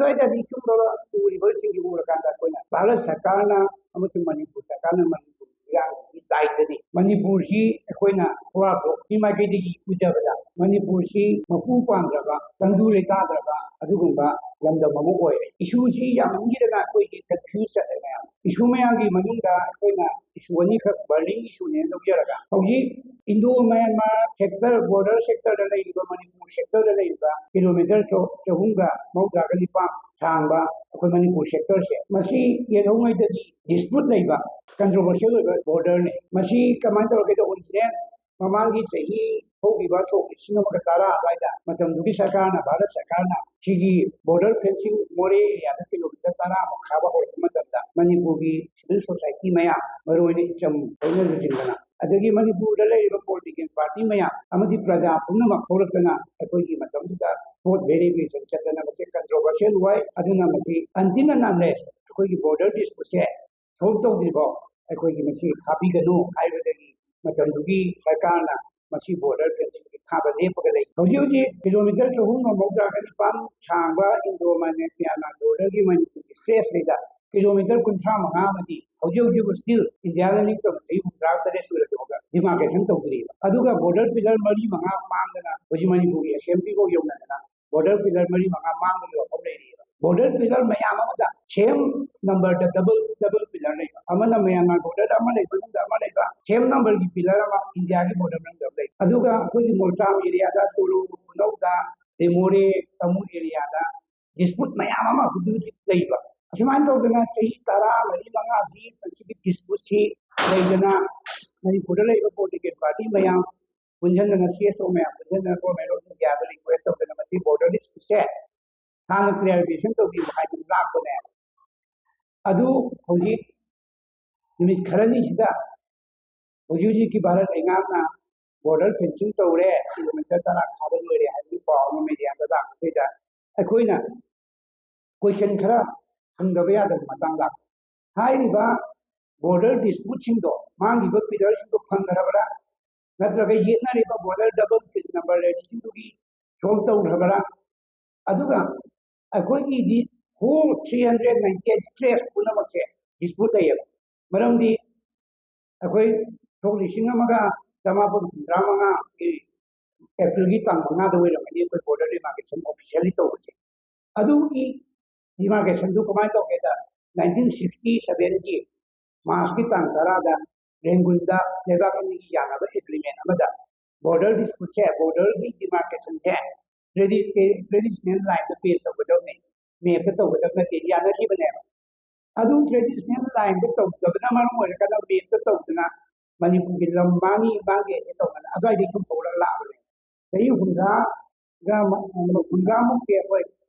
ꯑꯗꯨꯋꯥꯏꯗꯗꯤ ꯁꯨꯝꯕ ꯎꯔꯤꯕꯁꯤꯡꯁꯤ ꯎꯔꯀꯥꯟꯗ ꯑꯩꯈꯣꯏꯅ ꯚꯥꯔꯠ ꯁꯔꯀꯥꯔꯅ ꯑꯃꯁꯨꯡ ꯃꯅꯤꯄꯨꯔ ꯁꯔꯀꯥꯔꯅ ꯃꯅꯤꯄꯨꯔ ꯏꯔꯥꯡꯒꯤ ꯗꯥꯏꯇꯗꯤ ꯃꯅꯤꯄꯨꯔꯁꯤ ꯑꯩꯈꯣꯏꯅ ꯍꯧꯔꯛꯄꯒꯤ ꯃꯥꯏꯀꯩꯗꯒꯤ ꯎꯖꯕꯗ ꯃꯅꯤꯄꯨꯔꯁꯤ ꯃꯄꯨ ꯄꯥꯟꯗ꯭ꯔꯕ ꯇꯪꯗꯨ ꯂꯩꯇꯥꯗ꯭ꯔꯕ ꯑꯗꯨꯒꯨꯝꯕ ꯂꯝꯗꯝ ꯑꯃ ꯑꯣꯏꯔꯦ ꯏꯁꯨꯁꯤ ꯌꯥꯝꯃꯟꯈꯤꯗꯅ ꯑꯩꯈꯣꯏꯒꯤ ꯀꯟꯐ꯭ꯌꯨꯁ ꯆꯠꯂꯦ ꯃꯌꯥꯝ ꯏꯁꯨ ꯃꯌꯥꯝꯒꯤ ꯃꯅꯨꯡꯗ ꯑꯩꯈꯣꯏꯅ ꯏꯁꯨ ꯑꯅꯤꯈꯛ ꯕꯔꯅꯤꯡ ꯏꯁꯨꯅꯦꯅ ꯂꯧꯖꯔꯒ ꯍꯧꯖꯤꯛ ꯏꯟꯗꯣ ꯃꯌꯥꯟꯃꯥꯔ ꯁꯦꯛꯇꯔ ꯕꯣꯔꯗꯔ ꯁꯦꯛꯇꯔꯗ ꯂꯩꯔꯤꯕ ꯃꯅꯤꯄꯨꯔ ꯁꯦꯛꯇꯔꯗ ꯂꯩꯔꯤꯕ ꯀꯤꯂꯣꯃꯤꯇꯔ 394 ꯁꯥꯡꯕ ꯑꯩꯈꯣꯏ ꯃꯅꯤꯄꯨꯔ ꯁꯦꯛꯇꯔꯁꯦ ꯃꯁꯤ ꯌꯦꯜꯍꯧꯉꯩꯗꯒꯤ ꯗꯤꯁꯄ꯭ꯌꯨꯠ ꯂꯩꯕ ꯀꯟꯇ꯭ꯔꯣꯚꯔꯁꯤꯌꯦꯜ ꯑꯣꯏꯕ ꯕꯣꯔꯗꯔꯅꯤ ꯃꯁꯤ ꯀꯃꯥꯏꯅ ꯇꯧꯔꯒꯦꯗ ꯑꯣꯔꯤꯖꯤꯅꯦꯜ ꯃꯃꯥꯡꯒꯤ ꯆꯍꯤ ꯍꯧꯈꯤꯕ ꯁꯣꯛ 2010 ꯑꯗꯨꯋꯥꯏꯗ ꯃꯇꯝꯗꯨꯒꯤ ꯁꯔꯀꯥꯔꯅ ꯚꯥꯔꯠ ꯁꯔꯀꯥꯔꯅ ꯁꯤꯒꯤ ꯕꯣꯔꯗꯔ ꯐꯦꯟꯁꯤꯡ ꯃꯣꯔꯦ ꯑꯦꯔꯤꯌꯥꯗ ꯀꯤꯂꯣꯃꯤꯇꯔ 10 ꯃꯨꯛ ꯈꯥꯕ ꯍꯧꯔꯛꯄ ꯃꯇꯝꯗ ꯃꯅꯤꯄꯨꯔꯒꯤ ꯁꯤꯚꯤꯜ ꯁꯣꯁꯥꯏꯇꯤ ꯃꯌꯥꯝ ꯃꯔꯨꯑꯣꯏꯅ ꯏꯆꯝ ꯂꯣꯏꯅ ꯂꯨꯆꯤꯡꯗꯅ ꯑꯗꯒꯤ ꯃꯅꯤꯄꯨꯔꯗ ꯂꯩꯔꯤꯕ ꯄꯣꯂꯤꯇꯤꯀꯦꯜ ꯄꯥꯔꯇꯤ ꯃꯌꯥꯝ ꯑꯃꯗꯤ ꯄ꯭ꯔꯖꯥ ꯄꯨꯝꯅꯃꯛ ꯍꯧꯔꯛꯇꯅ ꯑꯩꯈꯣꯏꯒꯤ ꯃꯇꯝꯗꯨꯗ ꯚꯣꯠ ꯚꯦꯔꯤꯐꯤꯀꯦꯁꯟ ꯆꯠꯇꯅ ꯃꯁꯤ ꯀꯟꯇ꯭ꯔꯣꯚꯔꯁꯤꯌꯦꯜ ꯑꯣꯏ ꯑꯗꯨꯅ ꯃꯁꯤ ꯑꯟꯇꯤꯜ ꯑꯦꯟ ꯑꯟꯂꯦꯁ ꯑꯩꯈꯣꯏꯒꯤ ꯕꯣꯔꯗꯔ ꯗꯤꯁꯄ꯭ꯌꯨꯠꯁꯦ ꯁꯣꯜꯕ ꯇꯧꯗ꯭ꯔꯤꯐꯥꯎ ꯑꯩꯈꯣꯏꯒꯤ ꯃꯁꯤ ꯈꯥꯕꯤꯒꯅꯨ ꯍꯥꯏꯕꯗꯒꯤ ꯃꯇꯝꯗꯨꯒꯤ ꯁꯔꯀꯥꯔꯅ ꯃꯁꯤ ꯕꯣꯔꯗꯔ ꯐꯦꯟꯁꯤꯡ ꯊꯥꯕ ꯂꯦꯞꯄꯒ ꯂꯩ ꯍꯧꯖꯤꯛ ꯍꯧꯖꯤꯛ ꯀꯤꯂꯣꯃꯤꯇꯔ 394 ꯁꯥꯡꯕ ꯏꯟꯗꯣ ꯃꯌꯥꯟꯃꯥꯔ ꯕꯣꯔꯗꯔꯒꯤ ꯃꯅꯤꯄꯨꯔꯒꯤ ꯁ꯭ꯇ꯭ꯔꯦꯆꯁꯤꯗ ꯀꯤꯂꯣꯃꯤꯇꯔ 35 ꯑꯃꯗꯤ ꯍꯧꯖꯤꯛ ꯍꯧꯖꯤꯛ ꯁ꯭ꯇꯤꯜ ꯏꯟꯗꯤꯌꯥꯒ ꯂꯤꯡ ꯇꯧꯕ ꯆꯍꯤ 38 ꯁꯨꯔꯛꯂꯕ ꯗꯤꯃꯥꯔꯀꯦꯁꯟ ꯇꯧꯗ꯭ꯔꯤꯕ ꯑꯗꯨꯒ ꯕꯣꯔꯗꯔ ꯄꯤꯂꯔ 4-5 ꯃꯥꯡꯗꯅ ꯍꯧꯖꯤꯛ ꯃꯅꯤꯄꯨꯔꯒꯤ ꯑꯦꯁꯦꯝꯕ꯭ꯂꯤꯐꯥꯎ ꯌꯧꯅꯗꯅ ꯕꯣꯔꯗꯔ ꯄꯤꯂꯔ 4-5 ꯃꯥꯡꯕꯒꯤ ꯋꯥꯐꯝ ꯂꯩꯔꯤꯕ ꯕꯣꯔꯗꯔ ꯄꯤꯂꯔ ꯃꯌꯥꯝ ꯑꯃꯗ ꯁꯦꯝ ꯅꯝꯕꯔꯗ ꯗꯕꯜ ꯄꯤꯂꯔ ꯂꯩꯕ ꯑꯃꯅ ꯃꯌꯥꯟꯃꯥꯔ ꯕꯣꯔꯗꯔꯗ ꯑꯃ ꯂꯩꯕ ꯑꯃ ꯂꯩꯕ ꯁꯦꯝ ꯅꯝꯕꯔꯒꯤ ꯄꯤꯂꯔ ꯑꯃ ꯏꯟꯗꯤꯌꯥꯒꯤ ꯕꯣꯔꯗꯔ ꯃꯅꯨꯡꯗ ꯂꯩ ꯑꯗꯨꯒ ꯑꯩꯈꯣꯏꯒꯤ ꯃꯣꯔꯆꯥꯝ ꯑꯦꯔꯤꯌꯥꯗ ꯁꯨꯔꯨ ꯈꯨꯅꯧꯗ ꯃꯣꯔꯦ ꯇꯃꯨ ꯑꯦꯔꯤꯌꯥꯗ ꯗꯤꯁꯄ꯭ꯌꯨꯠ ꯃꯌꯥꯝ ꯑꯃ ꯍꯧꯖꯤꯛ ꯍꯧꯖꯤꯛ ꯂꯩꯕ ꯑꯁꯨꯃꯥꯏꯅ ꯇꯧꯗꯅ ꯆꯍꯤ 14-15ꯁꯤ ꯃꯁꯤꯒꯤ ꯗꯤꯁꯄ꯭ꯌꯨꯠꯁꯤ ꯂꯩꯗꯅ ꯃꯅꯤꯄꯨꯔꯗ ꯂꯩꯕ ꯄꯣꯂꯤꯇꯤꯀꯦꯜ ꯄꯥꯔꯇꯤ ꯃꯌꯥꯝ ꯄꯨꯟꯁꯤꯟꯗꯅ CSO ꯃꯌꯥꯝ ꯄꯨꯟꯁꯤꯟꯗꯅ ꯒꯣꯔꯃꯦꯟ ꯑꯣꯐ ꯏꯟꯗꯤꯌꯥꯗ ꯔꯤꯀ꯭ꯋꯦꯁ ꯇꯧꯗꯅ ꯃꯁꯤ ꯕꯣꯔꯗꯔ ꯗꯤꯁꯄ꯭ꯌꯨꯠꯁꯦ ꯍꯥꯟꯅ ꯀ꯭ꯂꯤꯌꯥꯔꯤꯐꯤꯀꯦꯁꯟ ꯇꯧꯕꯤꯌꯨ ꯍꯥꯏꯗꯅ ꯂꯥꯛꯄꯅꯦ ꯑꯗꯨ ꯍꯧꯖꯤꯛ ꯅꯨꯃꯤꯠ ꯈꯔꯅꯤꯁꯤꯗ ꯍꯧꯖꯤꯛ ꯍꯧꯖꯤꯛꯀꯤ ꯚꯥꯔꯠ ꯂꯩꯉꯥꯛꯅ ꯕꯣꯔꯗꯔ ꯐꯦꯟꯁꯤꯡ ꯇꯧꯔꯦ ꯀꯤꯂꯣꯃꯤꯇꯔ 10 ꯈꯥꯕ ꯂꯣꯏꯔꯦ ꯍꯥꯏꯕꯒꯤ ꯄꯥꯎ ꯑꯃ ꯃꯦꯗꯤꯌꯥꯗ ꯂꯥꯛꯄꯁꯤꯗ ꯑꯩꯈꯣꯏꯅ ꯀꯣꯏꯁꯟ ꯈꯔ ꯍꯪꯗꯕ ꯌꯥꯗꯕ ꯃꯇꯥꯡ ꯂꯥꯛꯄ ꯍꯥꯏꯔꯤꯕ ꯕꯣꯔꯗꯔ ꯗꯤꯁꯄ꯭ꯌꯨꯠꯁꯤꯡꯗꯣ ꯃꯥꯡꯈꯤꯕ ꯄꯤꯂꯔꯁꯤꯡꯗꯣ ꯐꯪꯈ꯭ꯔꯕ꯭ꯔꯥ ꯅꯠꯇ꯭ꯔꯒ ꯌꯦꯠꯅꯔꯤꯕ ꯕꯣꯔꯗꯔ ꯗꯕꯜ ꯅꯝꯕꯔ ꯂꯩꯔꯤꯁꯤꯡꯗꯨꯒꯤ ꯁꯣꯜꯕ ꯇꯧꯈ꯭ꯔꯕ꯭ꯔꯥ ꯑꯗꯨꯒ ꯑꯩꯈꯣꯏꯒꯤꯗꯤ ꯍꯣꯜ 398 ꯁ꯭ꯇ꯭ꯔꯦꯆ ꯄꯨꯝꯅꯃꯛꯁꯦ ꯗꯤꯁꯄ꯭ꯌꯨꯠ ꯂꯩꯌꯦꯕ ꯃꯔꯝꯗꯤ ꯑꯩꯈꯣꯏ ꯁꯣꯛ 1985ꯒꯤ ꯑꯦꯄ꯭ꯔꯤꯜꯒꯤ ꯇꯥꯡ 5ꯗ ꯑꯣꯏꯔꯝꯒꯅꯤ ꯑꯩꯈꯣꯏ ꯕꯣꯔꯗꯔ ꯗꯤꯃꯥꯔꯀꯦꯁꯟ ꯑꯣꯐꯤꯁꯤꯌꯦꯜꯂꯤ ꯇꯧꯕꯁꯦ ꯑꯗꯨꯒꯤ ꯗꯤꯃꯥꯔꯀꯦꯁꯟꯗꯨ ꯀꯃꯥꯏꯅ ꯇꯧꯒꯦꯗ 1967ꯒꯤ ꯃꯥꯔꯆꯀꯤ ꯇꯥꯡ 10ꯗ ꯔꯦꯡꯒꯨꯟꯗ ꯂꯩꯕꯥꯛ ꯑꯅꯤꯒꯤ ꯌꯥꯅꯕ ꯑꯦꯒ꯭ꯔꯤꯃꯦꯟ ꯑꯃꯗ ꯕꯣꯔꯗꯔ ꯗꯤꯁꯄ꯭ꯌꯨꯠꯁꯦ ꯕꯣꯔꯗꯔꯒꯤ ꯗꯤꯃꯥꯔꯀꯦꯁꯟꯁꯦ ꯇ꯭ꯔꯦꯗꯤꯁꯅꯦꯜ ꯂꯥꯏꯟꯗ ꯄꯦ ꯇꯧꯒꯗꯕꯅꯤ ꯃꯦꯞꯇ ꯇꯧꯒꯗꯕ ꯅꯠꯇꯦ ꯌꯥꯅꯈꯤꯕꯅꯦꯕ ꯑꯗꯨ ꯇ꯭ꯔꯦꯗꯤꯁꯅꯦꯜ ꯂꯥꯏꯟꯗ ꯇꯧꯗꯕꯅ ꯃꯔꯝ ꯑꯣꯏꯔꯒ ꯃꯦꯞꯇ ꯇꯧꯗꯅ ꯃꯅꯤꯄꯨꯔꯒꯤ ꯂꯝ ꯃꯥꯡꯉꯤ ꯇꯧꯗꯅ ꯑꯗꯨꯋꯥꯏꯗꯒꯤ ꯁꯨꯝ ꯍꯧꯔꯒ ꯂꯥꯛꯑꯕꯅꯦ ꯆꯍꯤ 50-60ꯃꯨꯛꯇꯤ ꯑꯩꯈꯣꯏ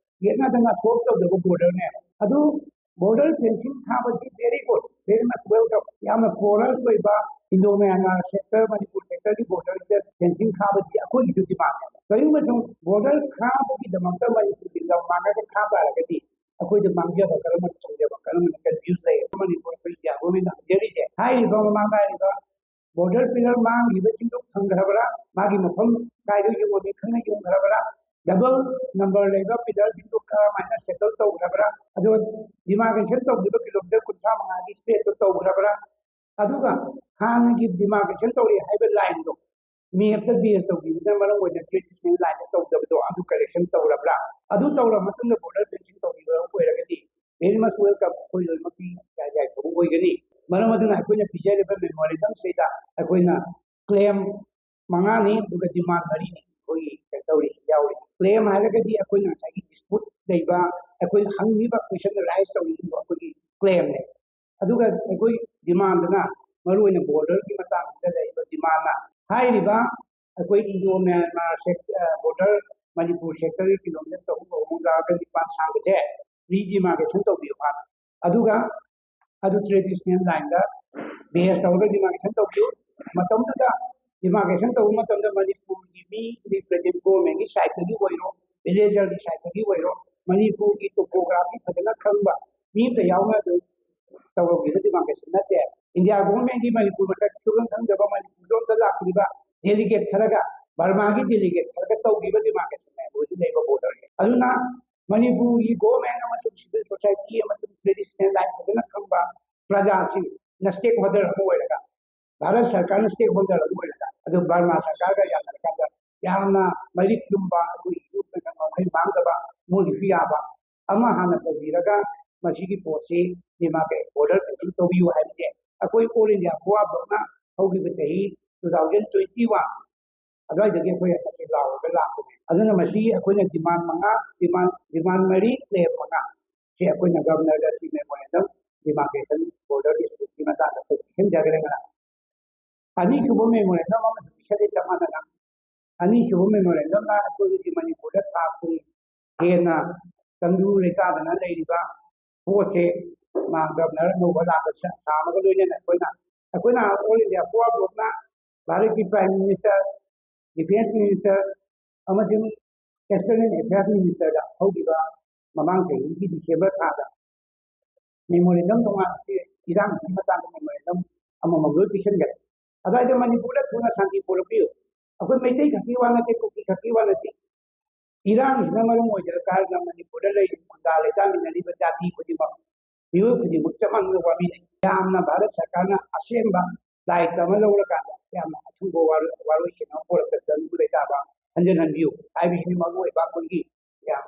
ꯌꯦꯠꯅꯗꯅ ꯁꯣꯜꯕ ꯇꯧꯗꯕ ꯕꯣꯔꯗꯔꯅꯦꯕ ꯑꯗꯨ ꯕꯣꯔꯗꯔ ꯐꯦꯟꯁꯤꯡ ꯊꯥꯕꯁꯤ very good very much welcome ꯌꯥꯝꯅ ꯄꯣꯔꯁ ꯑꯣꯏꯕ ꯏꯟꯗꯣ ꯃꯌꯥꯟꯃꯥꯔ ꯁꯦꯛꯇꯔ ꯃꯅꯤꯄꯨꯔ ꯁꯦꯛꯇꯔꯒꯤ ꯕꯣꯔꯗꯔꯁꯤꯗ ꯐꯦꯟꯁꯤꯡ ꯊꯥꯕꯁꯤ ꯑꯩꯈꯣꯏꯒꯤꯁꯨ ꯗꯤꯃꯥꯟꯅꯦꯕ ꯀꯔꯤꯒꯨꯝꯕ ꯕꯣꯔꯗꯔ ꯈꯥꯕꯒꯤꯗꯃꯛꯇ ꯃꯅꯤꯄꯨꯔꯒꯤ ꯂꯝ ꯃꯥꯡꯉꯒ ꯈꯥ ꯇꯥꯔꯒꯗꯤ ꯑꯩꯈꯣꯏꯗ ꯃꯥꯡꯖꯕ ꯀꯔꯝꯕ ꯇꯧꯖꯕ ꯀꯔꯝꯕ ꯀꯟꯐ꯭ꯌꯨꯁ ꯂꯩ ꯃꯅꯤꯄꯨꯔ ꯑꯩꯈꯣꯏ ꯏꯟꯗꯤꯌꯥ ꯒꯣꯔꯃꯦꯟꯅ ꯍꯪꯖꯔꯤꯁꯦ ꯍꯥꯏꯔꯤꯕ ꯃꯃꯥꯡꯗ ꯍꯥꯏꯔꯤꯕ ꯕꯣꯔꯗꯔ ꯄꯤꯂꯔ ꯃꯥꯡꯈꯤꯕꯁꯤꯡꯗꯨ ꯐꯪꯈ꯭ꯔꯕ꯭ꯔꯥ ꯃꯥꯒꯤ ꯃꯐꯝ ꯀꯥꯏꯗ ꯌꯣꯟꯅꯤ ꯈꯪꯅ ꯌꯣꯟꯈ꯭ꯔꯕ꯭ꯔꯥ ꯗꯕꯜ ꯅꯝꯕꯔ ꯂꯩꯕ ꯄꯤꯂꯔꯁꯤꯡꯗꯨ ꯀꯔꯝꯍꯥꯏꯅ ꯁꯦꯇꯜ ꯇꯧꯈ꯭ꯔꯕ꯭ꯔꯥ ꯑꯗꯨꯒ ꯗꯤꯃꯥꯔꯀꯦꯁꯟ ꯇꯧꯈꯤꯕ ꯀꯤꯂꯣꯃꯤꯇꯔ 35ꯒꯤ ꯁ꯭ꯇ꯭ꯔꯦꯆꯇꯨ ꯇꯧꯈ꯭ꯔꯕ꯭ꯔꯥ ꯑꯗꯨꯒ ꯍꯥꯟꯅꯒꯤ ꯗꯤꯃꯥꯔꯀꯦꯁꯟ ꯇꯧꯔꯤ ꯍꯥꯏꯕ ꯂꯥꯏꯟꯗꯣ ꯃꯦꯞꯇ ꯕꯦꯖ ꯇꯧꯈꯤꯕꯅ ꯃꯔꯝ ꯑꯣꯏꯅ ꯇ꯭ꯔꯦꯗꯤꯁꯅꯦꯜ ꯂꯥꯏꯟꯗ ꯇꯧꯗꯕꯗꯣ ꯑꯗꯨ ꯀꯔꯦꯛꯁꯟ ꯇꯧꯔꯕ꯭ꯔꯥ ꯑꯗꯨ ꯇꯧꯔꯕ ꯃꯇꯨꯡꯗ ꯕꯣꯔꯗꯔ ꯐꯦꯟꯁꯤꯡ ꯇꯧꯈꯤꯕ ꯑꯣꯏꯔꯒꯗꯤ ꯚꯦꯔꯤ ꯃꯆ ꯋꯦꯜꯀꯝ ꯑꯩꯈꯣꯏ ꯂꯣꯏꯅꯃꯛꯀꯤ ꯌꯥꯏꯐꯕ ꯑꯣꯏꯒꯅꯤ ꯃꯔꯝ ꯑꯗꯨꯅ ꯑꯩꯈꯣꯏꯅ ꯄꯤꯖꯔꯤꯕ ꯃꯦꯃꯣꯔꯦꯟꯗꯝꯁꯤꯗ ꯑꯩꯈꯣꯏꯅ ꯀ꯭ꯂꯦꯝ 5ꯅꯤ ꯑꯗꯨꯒ ꯗꯤꯃꯥꯟ 4ꯅꯤ ꯑꯩꯈꯣꯏꯒꯤ ꯇꯧꯔꯤ ꯌꯥꯎꯔꯤ ꯀ꯭ꯂꯦꯝ ꯍꯥꯏꯔꯒꯗꯤ ꯑꯩꯈꯣꯏꯅ ꯉꯁꯥꯏꯒꯤ ꯗꯤꯁꯄ꯭ꯌꯨꯠ ꯂꯩꯕ ꯑꯩꯈꯣꯏ ꯍꯪꯉꯤꯕ ꯀꯣꯏꯁꯟ ꯔꯥꯏꯁ ꯇꯧꯔꯤꯕ ꯑꯩꯈꯣꯏꯒꯤ ꯀ꯭ꯂꯦꯝꯅꯦ ꯑꯗꯨꯒ ꯑꯩꯈꯣꯏ ꯗꯤꯃꯥꯟꯗꯅ ꯃꯔꯨꯑꯣꯏꯅ ꯕꯣꯔꯗꯔꯒꯤ ꯃꯇꯥꯡꯁꯤꯗ ꯂꯩꯔꯤꯕ ꯗꯤꯃꯥꯟꯅ ꯍꯥꯏꯔꯤꯕ ꯑꯩꯈꯣꯏ ꯏꯟꯗꯣ ꯃꯌꯥꯟꯃꯥꯔ ꯕꯣꯔꯗꯔ ꯃꯅꯤꯄꯨꯔ ꯁꯦꯛꯇꯔꯒꯤ ꯀꯤꯂꯣꯃꯤꯇꯔ 394 ꯁꯥꯡꯕꯁꯦ ꯔꯤꯗꯤꯃꯥꯔꯀꯦꯁꯟ ꯇꯧꯕꯤꯌꯨ ꯍꯥꯟꯅ ꯑꯗꯨꯒ ꯑꯗꯨ ꯇ꯭ꯔꯦꯗꯤꯁꯅꯦꯜ ꯂꯥꯏꯟꯗ ꯕꯦꯖ ꯇꯧꯔꯒ ꯗꯤꯃꯥꯔꯀꯦꯁꯟ ꯇꯧꯕꯤꯌꯨ ꯃꯇꯝꯗꯨꯗ ꯗꯤꯃꯥꯔꯀꯦꯁꯟ ꯇꯧꯕ ꯃꯇꯝꯗ ꯃꯅꯤꯄꯨꯔꯒꯤ ꯃꯤ ꯔꯤꯄ꯭ꯔꯖꯦꯟ ꯒꯣꯔꯃꯦꯟꯒꯤ ꯁꯥꯏꯠꯇꯒꯤ ꯑꯣꯏꯔꯣ ꯚꯤꯂꯦꯖꯔꯒꯤ ꯁꯥꯏꯠꯇꯒꯤ ꯑꯣꯏꯔꯣ ꯃꯅꯤꯄꯨꯔꯒꯤ ꯇꯣꯄꯣꯒ꯭ꯔꯥꯐꯤ ꯐꯖꯅ ꯈꯪꯕ ꯃꯤ ꯑꯃꯇ ꯌꯥꯎꯅ ꯑꯗꯨꯝ ꯇꯧꯔꯛꯈꯤꯕ ꯗꯤꯃꯥꯔꯀꯦꯁꯟ ꯅꯠꯇꯦ ꯏꯟꯗꯤꯌꯥ ꯒꯣꯔꯃꯦꯟꯒꯤ ꯃꯅꯤꯄꯨꯔ ꯃꯁꯛ ꯁꯨꯈꯪ ꯈꯪꯗꯕ ꯃꯅꯤꯄꯨꯔ ꯂꯣꯝꯗ ꯂꯥꯛꯈꯤꯕ ꯗꯦꯂꯤꯒꯦꯠ ꯈꯔꯒ ꯕꯔꯃꯥꯒꯤ ꯗꯦꯂꯤꯒꯦꯠ ꯈꯔꯒ ꯇꯧꯈꯤꯕ ꯗꯤꯃꯥꯔꯀꯦꯁꯟ ꯍꯧꯖꯤꯛ ꯂꯩꯕ ꯕꯣꯔꯗꯔꯁꯦ ꯑꯗꯨꯅ ꯃꯅꯤꯄꯨꯔꯒꯤ ꯒꯣꯔꯃꯦꯟ ꯑꯃꯁꯨꯡ ꯁꯤꯚꯤꯜ ꯁꯣꯁꯥꯏꯇꯤ ꯑꯃꯁꯨꯡ ꯇ꯭ꯔꯦꯗꯤꯁꯅꯦꯜ ꯂꯥꯏꯐ ꯐꯖꯅ ꯈꯪꯕ ꯄ꯭ꯔꯖꯥꯁꯤꯡꯅ ꯁ꯭ꯇꯦꯛ ꯍꯣꯜꯗꯔ ꯑꯃ ꯑꯣꯏꯔꯒ ꯚꯥꯔꯠ ꯁꯔꯀꯥꯔꯅ ꯁ꯭ꯇꯦꯛ ꯍꯣꯜꯗꯔ ꯑꯃ ꯑꯣꯏꯔꯒ ꯑꯗꯨ ꯕꯔꯃꯥ ꯁꯔꯀꯥꯔꯒ ꯌꯥꯅꯔꯀꯥꯟꯗ ꯌꯥꯝꯅ ꯃꯔꯤꯛ ꯆꯨꯝꯕ ꯑꯩꯈꯣꯏꯒꯤ ꯌꯨꯝꯗ ꯃꯈꯩ ꯃꯥꯡꯗꯕ ꯃꯣꯏꯒꯤꯁꯨ ꯌꯥꯕ ꯑꯃ ꯍꯥꯟꯅ ꯇꯧꯕꯤꯔꯒ ꯃꯁꯤꯒꯤ ꯄꯣꯠꯁꯤ ꯗꯤꯃꯥꯔꯀꯦꯠ ꯕꯣꯔꯗꯔ ꯐꯦꯟꯁꯤꯡ ꯇꯧꯕꯤꯌꯨ ꯍꯥꯏꯕꯁꯦ ꯑꯩꯈꯣꯏ ꯑꯣꯜ ꯏꯟꯗꯤꯌꯥ ꯐꯣꯔ ꯕ꯭ꯂꯣꯛꯅ ꯍꯧꯈꯤꯕ ꯆꯍꯤ 2021 ꯑꯗꯨꯋꯥꯏꯗꯒꯤ ꯑꯩꯈꯣꯏ ꯃꯁꯤ ꯂꯥꯎꯔꯒ ꯂꯥꯛꯄꯅꯦ ꯑꯗꯨꯅ ꯃꯁꯤ ꯑꯩꯈꯣꯏꯅ ꯗꯤꯃꯥꯟ ꯃꯔꯤ ꯀ꯭ꯂꯦꯝ ꯃꯉꯥ ꯁꯤ ꯑꯩꯈꯣꯏꯅ ꯒꯚꯔꯅꯔꯗ ꯁꯤ ꯃꯦꯃꯣꯔꯦꯟꯗꯝ ꯗꯤꯃꯥꯔꯀꯦꯁꯟ ꯕꯣꯔꯗꯔ ꯗꯤꯁꯄ꯭ꯌꯨꯠꯀꯤ ꯃꯇꯥꯡꯗ ꯑꯩꯈꯣꯏ ꯄꯤꯁꯤꯟꯖꯈ꯭ꯔꯦ ꯉꯔꯥꯡ ꯑꯅꯤꯁꯨꯕ ꯃꯦꯃꯣꯔꯦꯟꯗꯝ ꯑꯃꯁꯨ ꯄꯤꯁꯜꯂꯦ ꯆꯞ ꯃꯥꯟꯅꯅ ꯑꯅꯤꯁꯨꯕ ꯃꯦꯃꯣꯔꯦꯟꯗꯝꯅ ꯑꯩꯈꯣꯏꯒꯤ ꯃꯅꯤꯄꯨꯔꯗ ꯊꯥ ꯀꯨꯟ ꯍꯦꯟꯅ ꯇꯪꯗꯨ ꯂꯩꯇꯥꯗꯅ ꯂꯩꯔꯤꯕ ꯄꯣꯠꯁꯦ ꯃꯥ ꯒꯚꯔꯅꯔ ꯑꯅꯧꯕ ꯂꯥꯛꯄ ꯊꯥ ꯑꯃꯒ ꯂꯣꯏꯅꯅ ꯑꯩꯈꯣꯏꯅ ꯑꯣꯜ ꯏꯟꯗꯤꯌꯥ ꯐꯣꯔ ꯕ꯭ꯂꯣꯛꯅ ꯚꯥꯔꯠꯀꯤ ꯄ꯭ꯔꯥꯏꯝ ꯃꯤꯅꯤꯁꯇꯔ ꯗꯤꯐꯦꯟꯁ ꯃꯤꯅꯤꯁꯇꯔ ꯑꯃꯁꯨꯡ ꯑꯦꯛꯁꯇꯔꯅꯦꯜ ꯑꯦꯐꯤꯌꯔꯁ ꯃꯤꯅꯤꯁꯇꯔꯗ ꯍꯧꯈꯤꯕ ꯃꯃꯥꯡ ꯆꯍꯤꯒꯤ ꯗꯤꯁꯦꯝꯕꯔ ꯊꯥꯗ ꯃꯦꯃꯣꯔꯦꯟꯗꯝ ꯇꯣꯉꯥꯟꯅ ꯏꯔꯥꯡꯒꯤ ꯃꯇꯥꯡꯗ ꯃꯦꯃꯣꯔꯦꯟꯗꯝ ꯑꯃꯃꯝ ꯂꯣꯏ ꯄꯤꯁꯤꯟꯈ꯭ꯔꯦ ꯑꯗꯨꯋꯥꯏꯗ ꯃꯅꯤꯄꯨꯔꯗ ꯊꯨꯅ ꯁꯥꯟꯇꯤ ꯄꯨꯔꯛꯄꯤꯌꯨ ꯑꯩꯈꯣꯏ ꯃꯩꯇꯩ ꯈꯛꯀꯤ ꯋꯥ ꯅꯠꯇꯦ ꯀꯨꯀꯤ ꯈꯛꯀꯤ ꯋꯥ ꯅꯠꯇꯦ ꯏꯔꯥꯡꯁꯤꯅ ꯃꯔꯝ ꯑꯣꯏꯔꯀꯥꯟꯗ ꯃꯅꯤꯄꯨꯔꯗ ꯂꯩꯔꯤꯕ ꯈꯨꯟꯗꯥ ꯂꯩꯇꯥꯃꯤꯟꯅꯔꯤꯕ ꯖꯥꯇꯤ ꯈꯨꯗꯤꯡꯃꯛ ꯃꯤꯑꯣꯏ ꯈꯨꯗꯤꯡꯃꯛ ꯆꯞ ꯃꯥꯟꯅꯅ ꯋꯥꯃꯤꯟꯅꯩ ꯌꯥꯝꯅ ꯚꯥꯔꯠ ꯁꯔꯀꯥꯔꯅ ꯑꯁꯦꯡꯕ ꯗꯥꯏꯇ ꯑꯃ ꯂꯧꯔꯀꯥꯟꯗ ꯌꯥꯝꯅ ꯑꯊꯨꯕ ꯋꯥꯔꯣꯏꯁꯤꯟ ꯑꯃ ꯄꯨꯔꯛꯄ ꯇꯪꯗꯨ ꯂꯩꯇꯥꯕ ꯍꯟꯖꯤꯟꯍꯟꯕꯤꯌꯨ ꯍꯥꯏꯕꯁꯤꯅꯤ ꯃꯔꯨꯑꯣꯏꯕ ꯑꯩꯈꯣꯏꯒꯤ ꯌꯥꯝ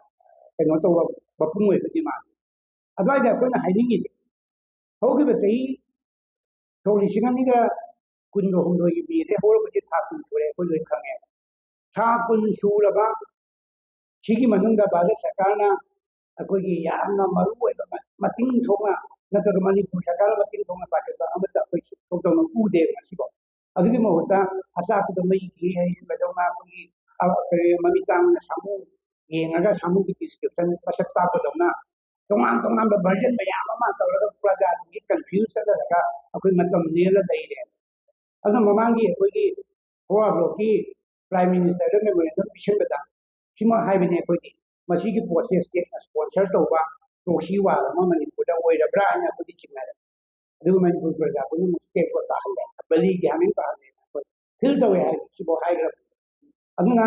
ꯀꯩꯅꯣ ꯇꯧꯕ ꯃꯄꯨꯡ ꯑꯣꯏꯕ ꯗꯤꯃꯥꯟ ꯑꯗꯨꯋꯥꯏꯗ ꯑꯩꯈꯣꯏꯅ ꯍꯥꯏꯅꯤꯡꯉꯤꯁꯦ ꯍꯧꯈꯤꯕ ꯆꯍꯤ ꯁꯣꯛ 2012ꯒꯤ ꯃꯦꯗ ꯍꯧꯔꯛꯄꯁꯦ ꯊꯥ ꯀꯨꯟ ꯁꯨꯔꯦ ꯑꯩꯈꯣꯏ ꯂꯣꯏ ꯈꯪꯉꯦ ꯊꯥ ꯀꯨꯟ ꯁꯨꯔꯕ ꯁꯤꯒꯤ ꯃꯅꯨꯡꯗ ꯚꯥꯔꯠ ꯁꯔꯀꯥꯔꯅ ꯑꯩꯈꯣꯏꯒꯤ ꯌꯥꯝꯅ ꯃꯔꯨꯑꯣꯏꯕ ꯃꯇꯤꯡ ꯊꯣꯛꯅ ꯅꯠꯇ꯭ꯔꯒ ꯃꯅꯤꯄꯨꯔ ꯁꯔꯀꯥꯔꯅ ꯃꯇꯤꯡ ꯊꯣꯛꯅ ꯄꯥꯏꯈꯠꯄ ꯑꯃꯠꯇ ꯑꯩꯈꯣꯏ ꯊꯣꯛꯇꯧꯅ ꯎꯗꯦꯕ ꯉꯁꯤꯐꯥꯎ ꯑꯗꯨꯒꯤ ꯃꯍꯨꯠꯇ ꯑꯆꯥꯛꯄꯗ ꯃꯩ ꯊꯤ ꯍꯩꯕꯗꯧꯅ ꯑꯩꯈꯣꯏꯒꯤ ꯃꯃꯤꯠ ꯇꯥꯡꯅ ꯁꯥꯃꯨ ꯌꯦꯡꯉꯒ ꯁꯥꯃꯨꯒꯤ ꯗꯤꯁꯀ꯭ꯔꯤꯞꯁꯟ ꯃꯁꯛ ꯇꯥꯛꯄꯗꯧꯅ ꯇꯣꯉꯥꯟ ꯇꯣꯉꯥꯟꯕ ꯚꯔꯖꯟ ꯃꯌꯥꯝ ꯑꯃ ꯇꯧꯔꯒ ꯄ꯭ꯔꯖꯥꯁꯤꯡꯒꯤ ꯀꯟꯐ꯭ꯌꯨꯁ ꯆꯠꯍꯜꯂꯒ ꯑꯩꯈꯣꯏ ꯃꯇꯝ ꯂꯦꯜꯂ ꯂꯩꯔꯦ ꯑꯗꯨꯅ ꯃꯃꯥꯡꯒꯤ ꯑꯩꯈꯣꯏꯒꯤ ꯐꯣꯔ ꯕ꯭ꯂꯣꯛꯀꯤ ꯄ꯭ꯔꯥꯏꯝ ꯃꯤꯅꯤꯁꯇꯔꯗ ꯃꯦꯃꯣꯔꯦꯟꯗꯝ ꯄꯤꯁꯤꯟꯕꯗ ꯁꯤꯃ ꯍꯥꯏꯕꯅꯤ ꯑꯩꯈꯣꯏꯗꯤ ꯃꯁꯤꯒꯤ ꯄꯣꯠꯁꯦ ꯁ꯭ꯇꯦꯠꯅ ꯁ꯭ꯄꯣꯟꯁꯔ ꯇꯧꯕ ꯄ꯭ꯔꯣꯛꯁꯤ ꯋꯥꯔ ꯑꯃ ꯃꯅꯤꯄꯨꯔꯗ ꯑꯣꯏꯔꯕ꯭ꯔꯥ ꯍꯥꯏꯅ ꯑꯩꯈꯣꯏꯗꯤ ꯆꯤꯡꯅꯔꯦ ꯑꯗꯨꯒ ꯃꯅꯤꯄꯨꯔ ꯄ꯭ꯔꯖꯥ ꯄꯨꯝꯅꯃꯛ ꯁ꯭ꯇꯦꯠ ꯄꯣꯠ ꯇꯥꯍꯜꯂꯦ ꯕꯂꯤ ꯒ꯭ꯌꯥꯃꯤꯡ ꯇꯥꯍꯜꯂꯦ ꯑꯩꯈꯣꯏ ꯐꯤꯜ ꯇꯧꯋꯦ ꯍꯥꯏꯕꯁꯤꯐꯥꯎ ꯍꯥꯏꯈ꯭ꯔꯕꯅꯤ ꯑꯗꯨꯅ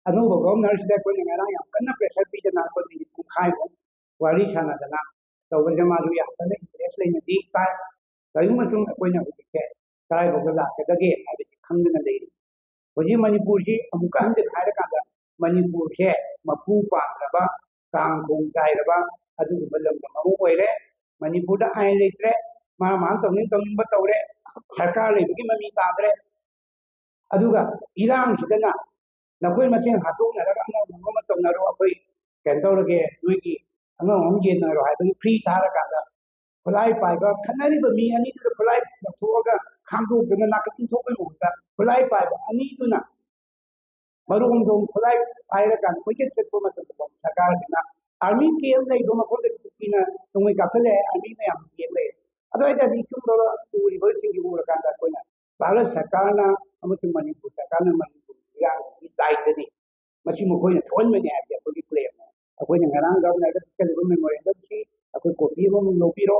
ꯑꯅꯧꯕ ꯒꯚꯔꯅꯔꯁꯤꯗ ꯑꯩꯈꯣꯏꯅ ꯉꯔꯥꯡ ꯌꯥꯝ ꯀꯟꯅ ꯄ꯭ꯔꯦꯁꯔ ꯄꯤꯗꯅ ꯑꯩꯈꯣꯏ ꯃꯤꯅꯤꯠ ꯄꯨꯡꯈꯥꯏꯃꯨꯛ ꯋꯥꯔꯤ ꯁꯥꯟꯅꯗꯅ ꯇꯧꯕꯁꯦ ꯃꯥꯁꯨ ꯌꯥꯝ ꯀꯟꯅ ꯏꯟꯇꯔꯦꯁ ꯂꯩꯅꯗꯤ ꯇꯥꯏ ꯀꯔꯤꯒꯨꯝꯕꯁꯨꯡ ꯑꯩꯈꯣꯏꯅ ꯍꯧꯖꯤꯛꯁꯦ ꯀꯗꯥꯏꯐꯥꯎꯕ ꯂꯥꯛꯀꯗꯒꯦ ꯍꯥꯏꯕꯁꯤ ꯈꯪꯗꯅ ꯂꯩꯔꯤ ꯍꯧꯖꯤꯛ ꯃꯅꯤꯄꯨꯔꯁꯤ ꯑꯃꯨꯛꯀ ꯍꯟꯖꯤꯟ ꯍꯥꯏꯔꯀꯥꯟꯗ ꯃꯅꯤꯄꯨꯔꯁꯦ ꯃꯄꯨ ꯄꯥꯟꯗ꯭ꯔꯕ ꯀꯥꯡꯈꯣꯡ ꯆꯥꯏꯔꯕ ꯑꯗꯨꯒꯨꯝꯕ ꯂꯝꯗꯝ ꯑꯃ ꯑꯣꯏꯔꯦ ꯃꯅꯤꯄꯨꯔꯗ ꯑꯥꯏꯟ ꯂꯩꯇ꯭ꯔꯦ ꯃꯥꯅ ꯇꯧꯅꯤꯡꯕ ꯇꯧꯔꯦ ꯁꯔꯀꯥꯔ ꯂꯩꯕꯒꯤ ꯃꯃꯤ ꯇꯥꯗ꯭ꯔꯦ ꯑꯗꯨꯒ ꯏꯔꯥꯡꯁꯤꯗꯅ ꯅꯈꯣꯏ ꯃꯁꯦꯟ ꯍꯥꯠꯇꯣꯛꯅꯔꯒ ꯑꯉꯝ ꯑꯃ ꯇꯧꯅꯔꯣ ꯑꯩꯈꯣꯏ ꯀꯩꯅꯣ ꯇꯧꯔꯒꯦ ꯅꯣꯏꯒꯤ ꯑꯉꯝ ꯑꯃ ꯌꯦꯟꯅꯔꯣ ꯍꯥꯏꯕꯒꯤ ꯐ꯭ꯔꯤ ꯊꯥꯔꯀꯥꯟꯗ ꯈꯨꯠꯂꯥꯏ ꯄꯥꯏꯕ ꯈꯠꯅꯔꯤꯕ ꯃꯤ ꯑꯅꯤꯗꯨꯗ ꯈꯨꯠꯂꯥꯏ ꯂꯧꯊꯣꯛꯑꯒ ꯈꯥꯝꯗꯣꯛꯇꯨꯅ ꯅꯥꯀꯟ ꯊꯣꯛꯄꯒꯤ ꯃꯍꯨꯠꯇ ꯈꯨꯠꯂꯥꯏ ꯄꯥꯏꯕ ꯑꯅꯤꯗꯨꯅ ꯃꯔꯣꯝꯗꯣꯝ ꯈꯨꯠꯂꯥꯏ ꯄꯥꯏꯔꯀꯥꯟꯗ ꯀꯣꯏꯆꯠ ꯆꯠꯄ ꯃꯇꯝꯗ ꯁꯔꯀꯥꯔꯁꯤꯅ ꯑꯥꯔꯃꯤ ꯀꯦꯝ ꯂꯩꯕ ꯃꯐꯝꯗ ꯀꯨꯀꯤꯅ ꯅꯣꯡꯃꯩ ꯀꯥꯞꯁꯤꯜꯂꯛꯑꯦ ꯑꯥꯔꯃꯤ ꯃꯌꯥꯝ ꯀꯦꯝ ꯂꯩꯔꯦ ꯑꯗꯨꯋꯥꯏꯗꯗꯤ ꯁꯨꯝꯕ ꯎꯔꯤꯕꯁꯤꯡꯁꯤ ꯎꯔꯀꯥꯟꯗ ꯑꯩꯈꯣꯏꯅ ꯚꯥꯔꯠ ꯁꯔꯀꯥꯔꯅ ꯑꯃꯁꯨꯡ ꯃꯅꯤꯄꯨꯔ ꯁꯔꯀꯥꯔꯅ ꯃꯅꯤꯄꯨꯔ ꯏꯔꯥꯡꯒꯤ ꯗꯥꯏꯇꯗꯤ ꯃꯁꯤ ꯃꯈꯣꯏꯅ ꯊꯣꯛꯍꯟꯕꯅꯤ ꯍꯥꯏꯕꯁꯦ ꯑꯩꯈꯣꯏꯒꯤ ꯀ꯭ꯂꯦꯝꯅꯦ ꯑꯩꯈꯣꯏꯅ ꯉꯔꯥꯡ ꯒꯚꯔꯅꯔꯗ ꯄꯤꯁꯜꯂꯤꯕ ꯃꯦꯃꯣꯔꯦꯟꯗꯝꯁꯤ ꯑꯩꯈꯣꯏ ꯀꯣꯄꯤ ꯑꯃꯃꯝ ꯂꯧꯕꯤꯔꯣ